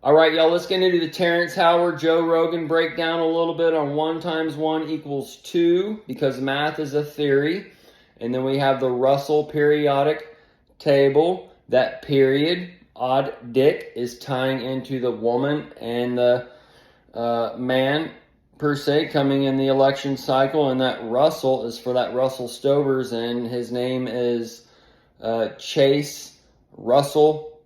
All right, y'all, let's get into the Terrance Howard, Joe Rogan breakdown a little bit on 1 times 1 equals 2, because math is a theory. And then we have the Russell periodic table. That period, odd dick, is tying into the woman and the man, per se, coming in the election cycle. And that Russell is for that Russell Stovers, and his name is Chase Russell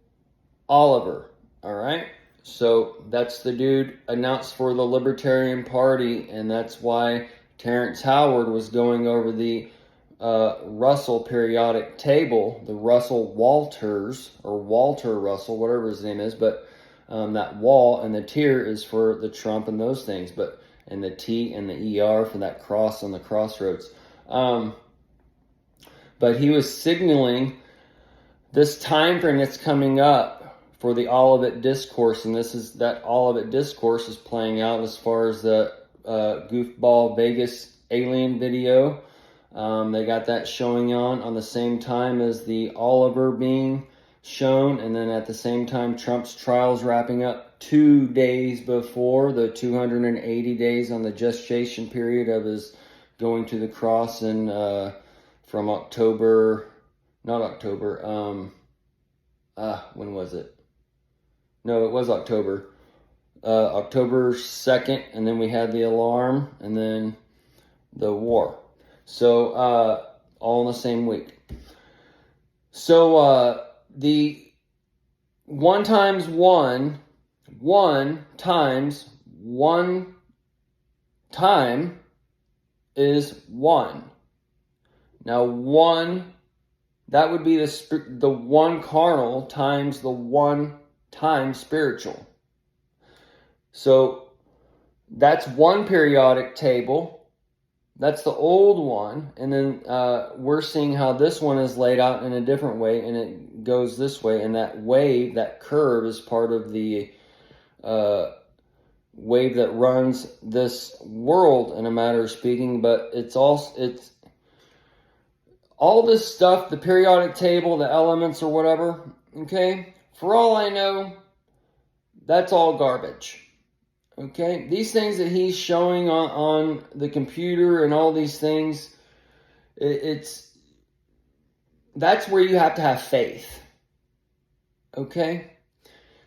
Oliver. All right? So that's the dude announced for the Libertarian Party, and that's why Terrance Howard was going over the Russell periodic table, the Russell Walters, or Walter Russell, whatever his name is, but that wall and the tier is for the Trump and those things, but and the T and the ER for that cross on the crossroads. But he was signaling this time frame that's coming up for the Olivet Discourse, and this is that Olivet Discourse is playing out as far as the goofball Vegas alien video. They got that showing on the same time as the Oliver being shown, and then at the same time Trump's trial's wrapping up 2 days before the 280 days on the gestation period of his going to the cross, and from October, not October, when was it? No, it was October. October 2nd, and then we had the alarm, and then the war. So, all in the same week. So, the 1 times 1 times 1 time is 1. Now, 1, that would be the 1 carnal times the 1 time spiritual. So that's 1 periodic table. That's the old one. And then we're seeing how this one is laid out in a different way, and it goes this way. And that wave, that curve, is part of the wave that runs this world, in a matter of speaking. But it's all this stuff, the periodic table, the elements or whatever, okay? For all I know, that's all garbage. Okay? These things that he's showing on the computer and all these things, that's where you have to have faith. Okay?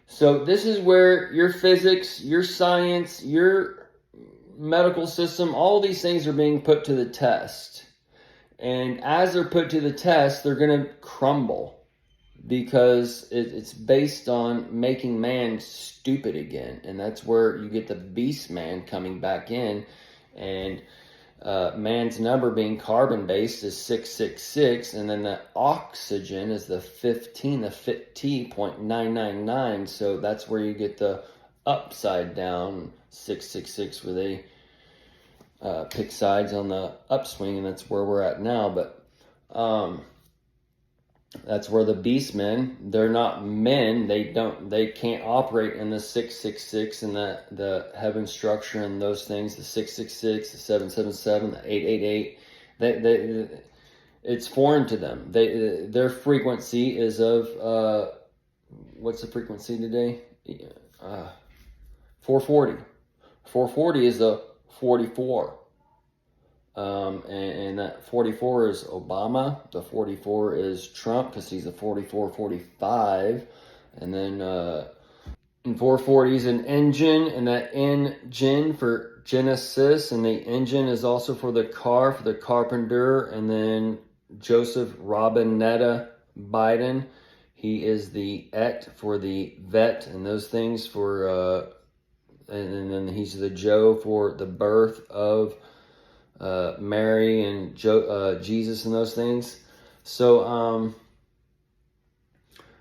So this is where your physics, your science, your medical system, all these things are being put to the test. And as they're put to the test, they're going to crumble, because it's based on making man stupid again. And that's where you get the beast man coming back in. And man's number being carbon-based is 666. And then the oxygen is the 15, the fit T, 0.999. So that's where you get the upside down 666, where they pick sides on the upswing. And that's where we're at now. But that's where the beast men, they're not men. They can't operate in the 666 and the heaven structure and those things. The 666, the 777, the 888. It's foreign to them. Their frequency is of what's the frequency today? 440. 440 is the 44. And that 44 is Obama. The 44 is Trump, because he's a 44-45. And then and 440 is an engine, and that engine for Genesis, and the engine is also for the car, for the carpenter. And then Joseph Robinetta Biden, he is the et for the vet, and those things for and then he's the Joe for the birth of Mary and Jesus and those things. So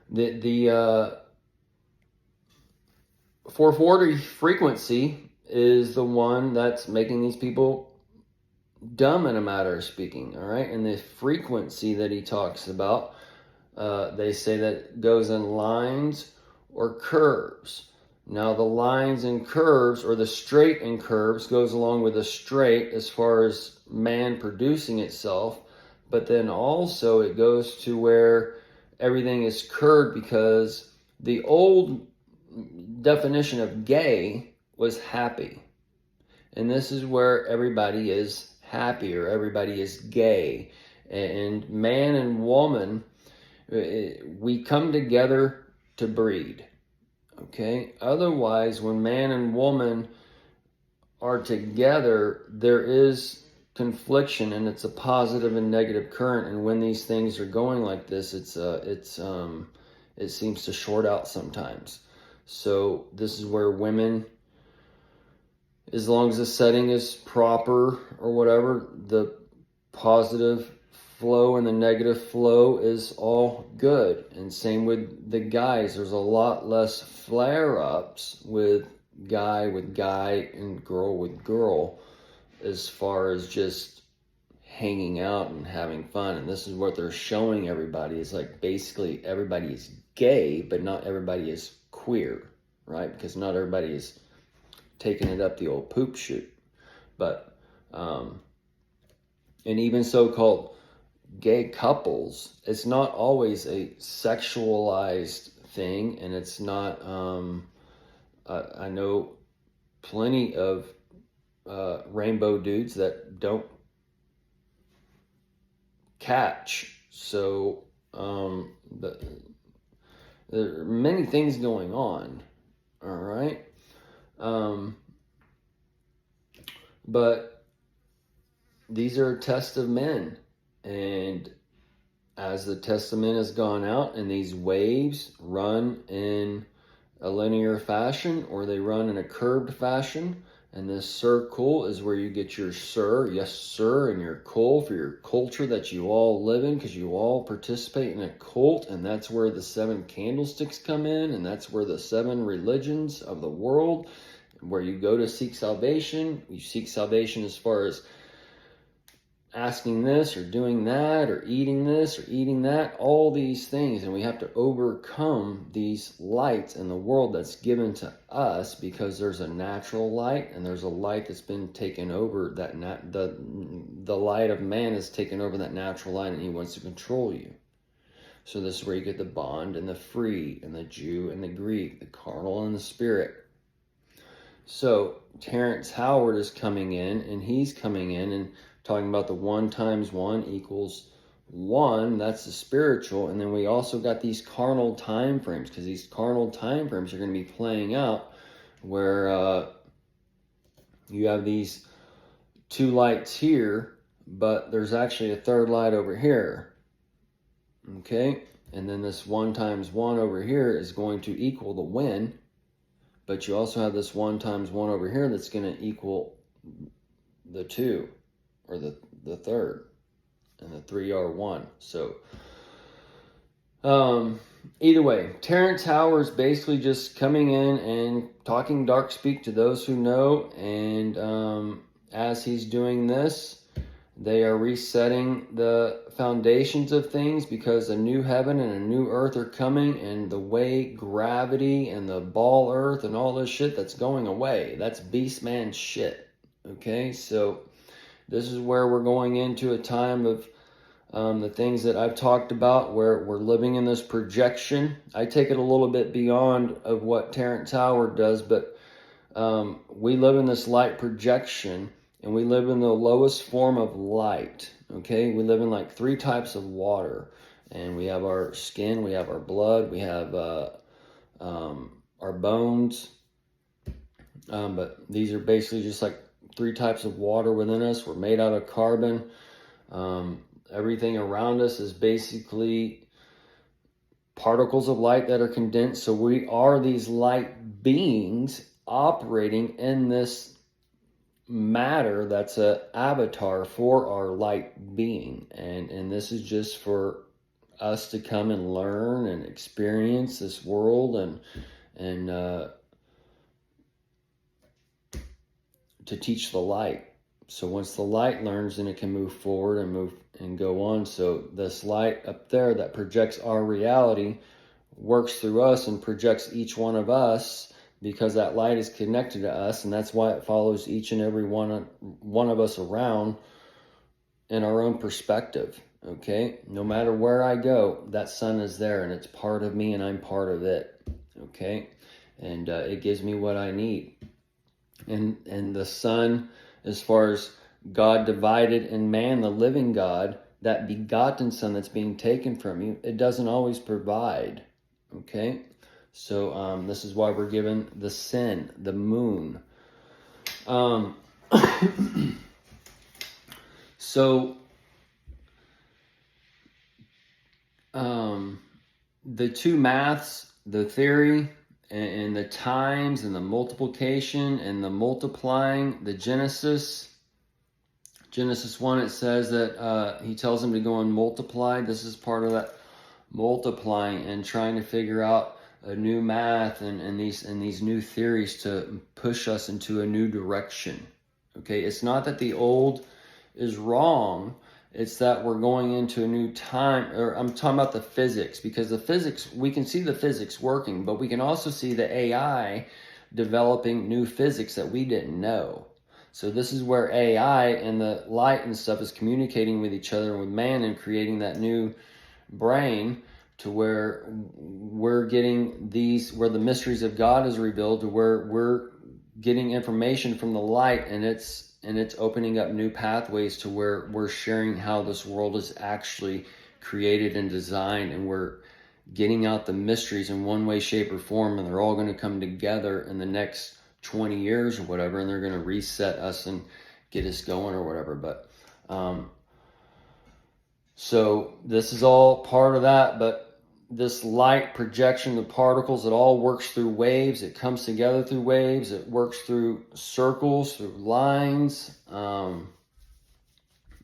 the 440 frequency is the one that's making these people dumb, in a matter of speaking. All right, and the frequency that he talks about, they say that goes in lines or curves. Now, the lines and curves, or the straight and curves, goes along with the straight as far as man producing itself. But then also it goes to where everything is curved, because the old definition of gay was happy. And this is where everybody is happy, or everybody is gay. And man and woman, we come together to breed. Okay? Otherwise, when man and woman are together, there is confliction, and it's a positive and negative current. And when these things are going like this, it seems to short out sometimes. So this is where women, as long as the setting is proper or whatever, the positive flow and the negative flow is all good. And same with the guys. There's a lot less flare-ups with guy and girl with girl, as far as just hanging out and having fun. And this is what they're showing everybody, is like basically everybody is gay, but not everybody is queer, right? Because not everybody is taking it up the old poop chute. But and even so-called gay couples, it's not always a sexualized thing, and it's not I know plenty of rainbow dudes that don't catch. So there are many things going on, all right? But these are a test of men, and as the test of men has gone out, and these waves run in a linear fashion, or they run in a curved fashion, and this circle is where you get your sir, yes sir, and your cult for your culture that you all live in, because you all participate in a cult. And that's where the 7 candlesticks come in, and that's where the 7 religions of the world, where you go to seek salvation. You seek salvation as far as asking this or doing that, or eating this or eating that, all these things. And we have to overcome these lights in the world that's given to us, because there's a natural light and there's a light that's been taken over. That the light of man has taken over that natural light, and he wants to control you. So this is where you get the bond and the free, and the Jew and the Greek, the carnal and the spirit. So Terrance Howard is coming in, and he's coming in and talking about the 1 times 1 equals 1. That's the spiritual. And then we also got these carnal time frames, because these carnal time frames are going to be playing out where you have these 2 lights here, but there's actually a 3rd light over here. Okay? And then this 1 times 1 over here is going to equal the win. But you also have this 1 times 1 over here that's going to equal the 2. Or the 3rd, and the 3 are 1. So either way, Terrance Howard is basically just coming in and talking dark speak to those who know. And as he's doing this, they are resetting the foundations of things, because a new heaven and a new earth are coming, and the way gravity and the ball earth and all this shit that's going away, that's beast man shit. Okay, so this is where we're going into a time of the things that I've talked about, where we're living in this projection. I take it a little bit beyond of what Terrance Howard does, but we live in this light projection, and we live in the lowest form of light. Okay, we live in like 3 types of water, and we have our skin, we have our blood, we have our bones, but these are basically just like 3 types of water within us. We're made out of carbon. Everything around us is basically particles of light that are condensed. So we are these light beings operating in this matter that's an avatar for our light being. And this is just for us to come and learn and experience this world, and to teach the light. So once the light learns, then it can move forward and go on. So this light up there that projects our reality works through us and projects each one of us, because that light is connected to us, and that's why it follows each and every one of us around in our own perspective. Okay, no matter where I go, that sun is there, and it's part of me, and I'm part of it. Okay, and it gives me what I need. And the Son, as far as God divided and man, the living God, that begotten Son that's being taken from you, it doesn't always provide. Okay? So this is why we're given the sin, the moon. So the two maths, the theory, and the times, and the multiplication, and the multiplying, the Genesis 1, it says that he tells him to go and multiply. This is part of that multiplying and trying to figure out a new math and these new theories to push us into a new direction. Okay, it's not that the old is wrong. It's that we're going into a new time, or I'm talking about the physics, because the physics, we can see the physics working, but we can also see the AI developing new physics that we didn't know. So this is where AI and the light and stuff is communicating with each other and with man and creating that new brain to where we're getting these, where the mysteries of God is revealed, to where we're getting information from the light, and it's opening up new pathways to where we're sharing how this world is actually created and designed, and we're getting out the mysteries in one way, shape, or form, and they're all going to come together in the next 20 years or whatever, and they're going to reset us and get us going or whatever. But so this is all part of that. But this light projection, the particles, it all works through waves. It comes together through waves. It works through circles, through lines. And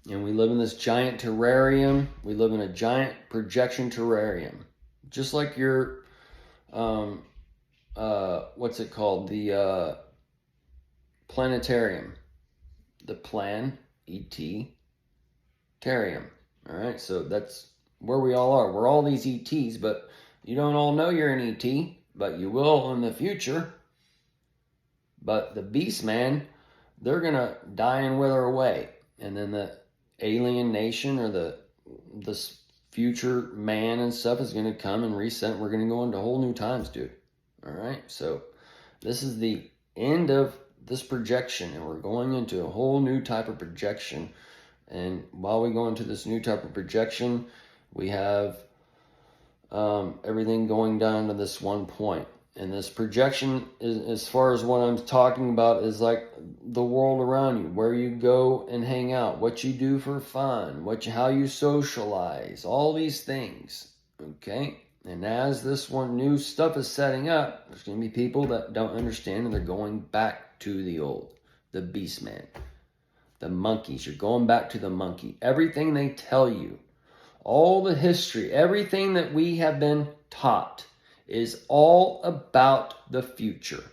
we live in this giant terrarium. We live in a giant projection terrarium. Just like your, what's it called? The planetarium. The plan, E-T, tarium. All right, so that's where we all are. We're all these ETs, but you don't all know you're an ET, but you will in the future. But the beast man, they're going to die and wither away. And then the alien nation, or this future man and stuff, is going to come and reset. We're going to go into whole new times, dude. All right, so this is the end of this projection, and we're going into a whole new type of projection. And while we go into this new type of projection, we have everything going down to this one point. And this projection, is, as far as what I'm talking about, is like the world around you, where you go and hang out, what you do for fun, how you socialize, all these things. Okay? And as this one new stuff is setting up, there's going to be people that don't understand, and they're going back to the old, the beast man. The monkeys, you're going back to the monkey. Everything they tell you, all the history, everything that we have been taught is all about the future.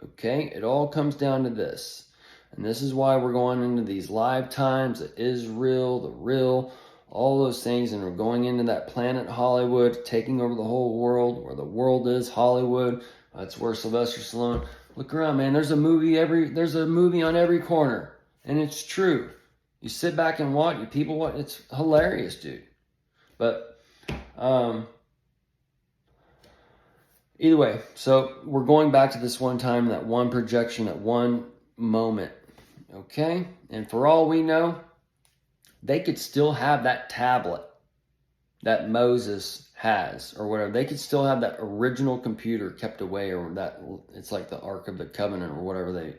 Okay? It all comes down to this. And this is why we're going into these live times, the Israel, the real, all those things, and we're going into that planet Hollywood, taking over the whole world, where the world is Hollywood. That's where Sylvester Stallone. Look around, man. There's a movie on every corner, and it's true. You sit back and watch. People watch. It's hilarious, dude. But either way, so we're going back to this one time, that one projection, that one moment. Okay, and for all we know, they could still have that tablet that Moses has, or whatever. They could still have that original computer kept away, or that it's like the Ark of the Covenant, or whatever.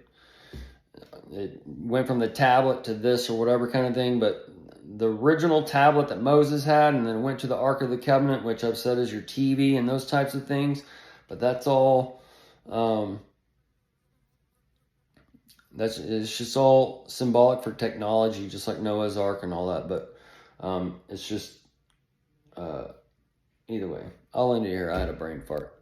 It went from the tablet to this, or whatever kind of thing. But the original tablet that Moses had, and then went to the Ark of the Covenant, which I've said is your TV and those types of things. But that's all. It's just all symbolic for technology, just like Noah's Ark and all that. But it's just either way. I'll end it here. I had a brain fart.